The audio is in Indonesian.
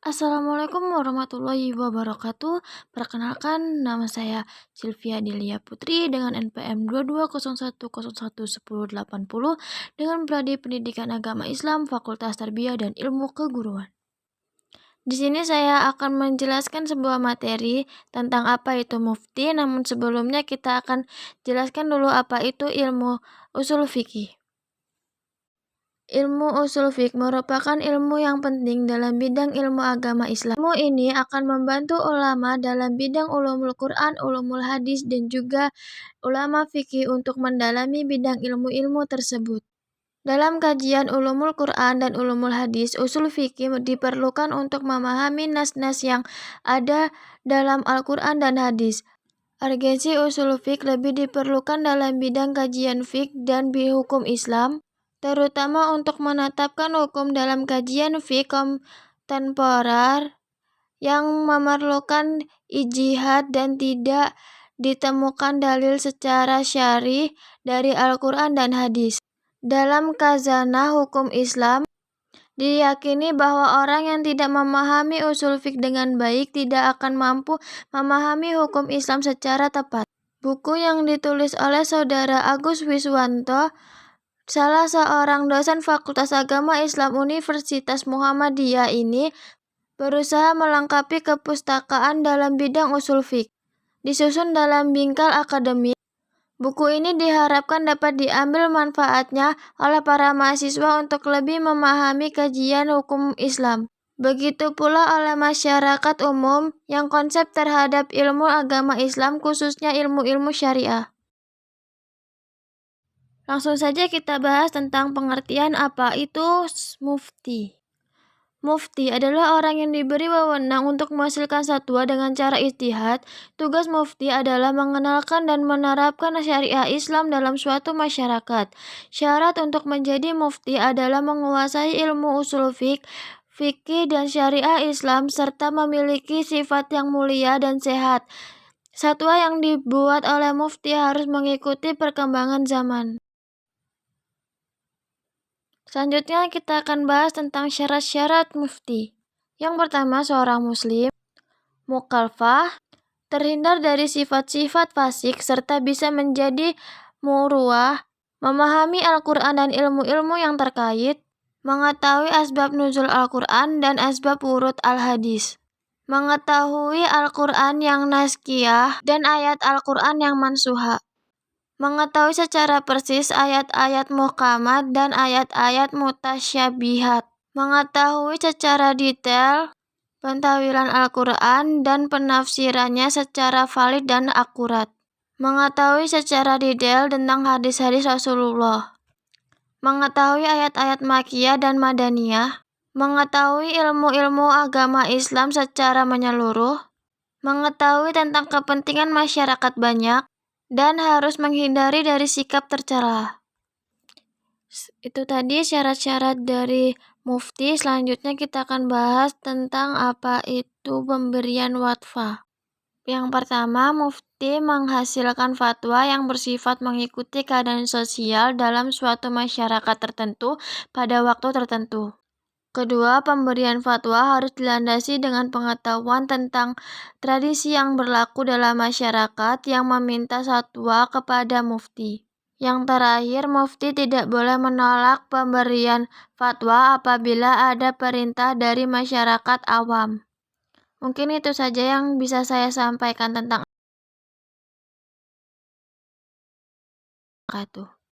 Assalamualaikum warahmatullahi wabarakatuh. Perkenalkan, nama saya Sylvia Delia Putri dengan NPM 2201011080 dengan prodi Pendidikan Agama Islam Fakultas Tarbiyah dan Ilmu Keguruan. Di sini saya akan menjelaskan sebuah materi tentang apa itu mufti, namun sebelumnya kita akan jelaskan dulu apa itu ilmu usul fikih. Ilmu usul fiqh merupakan ilmu yang penting dalam bidang ilmu agama Islam. Ilmu ini akan membantu ulama dalam bidang ulumul Quran, ulumul hadis, dan juga ulama fikih untuk mendalami bidang ilmu-ilmu tersebut. Dalam kajian ulumul Quran dan ulumul hadis, usul fikih diperlukan untuk memahami nas-nas yang ada dalam Al-Quran dan hadis. Urgensi usul fiqh lebih diperlukan dalam bidang kajian fiqh dan hukum Islam, terutama untuk menetapkan hukum dalam kajian fiqh kontemporer yang memerlukan ijtihad dan tidak ditemukan dalil secara syar'i dari Al-Quran dan hadis. Dalam khazanah hukum Islam, diyakini bahwa orang yang tidak memahami usul fiqh dengan baik tidak akan mampu memahami hukum Islam secara tepat. Buku yang ditulis oleh Saudara Agus Wiswanto, salah seorang dosen Fakultas Agama Islam Universitas Muhammadiyah ini, berusaha melengkapi kepustakaan dalam bidang usul fiqh. Disusun dalam bingkai akademik, buku ini diharapkan dapat diambil manfaatnya oleh para mahasiswa untuk lebih memahami kajian hukum Islam. Begitu pula oleh masyarakat umum yang konsep terhadap ilmu agama Islam, khususnya ilmu-ilmu syariah. Langsung saja kita bahas tentang pengertian apa itu mufti. Mufti adalah orang yang diberi wewenang untuk menghasilkan fatwa dengan cara ijtihad. Tugas mufti adalah mengenalkan dan menerapkan syariah Islam dalam suatu masyarakat. Syarat untuk menjadi mufti adalah menguasai ilmu usul fiqh, fikih dan syariah Islam serta memiliki sifat yang mulia dan sehat. Fatwa yang dibuat oleh mufti harus mengikuti perkembangan zaman. Selanjutnya kita akan bahas tentang syarat-syarat mufti. Yang pertama, seorang muslim, mukallafah, terhindar dari sifat-sifat fasik serta bisa menjadi muruah, memahami Al-Quran dan ilmu-ilmu yang terkait, mengetahui asbab nuzul Al-Quran dan asbab wurud al-hadis, mengetahui Al-Quran yang naskiyah dan ayat Al-Quran yang mansuha, mengetahui secara persis ayat-ayat muhkamat dan ayat-ayat mutasyabihat, mengetahui secara detail pentafsiran Al-Quran dan penafsirannya secara valid dan akurat, mengetahui secara detail tentang hadis-hadis Rasulullah, mengetahui ayat-ayat Makkiyah dan Madaniyah, mengetahui ilmu-ilmu agama Islam secara menyeluruh, mengetahui tentang kepentingan masyarakat banyak, dan harus menghindari dari sikap tercela. Itu tadi syarat-syarat dari mufti. Selanjutnya kita akan bahas tentang apa itu pemberian fatwa. Yang pertama, mufti menghasilkan fatwa yang bersifat mengikuti keadaan sosial dalam suatu masyarakat tertentu pada waktu tertentu. Kedua, pemberian fatwa harus dilandasi dengan pengetahuan tentang tradisi yang berlaku dalam masyarakat yang meminta fatwa kepada mufti. Yang terakhir, mufti tidak boleh menolak pemberian fatwa apabila ada perintah dari masyarakat awam. Mungkin itu saja yang bisa saya sampaikan tentang itu.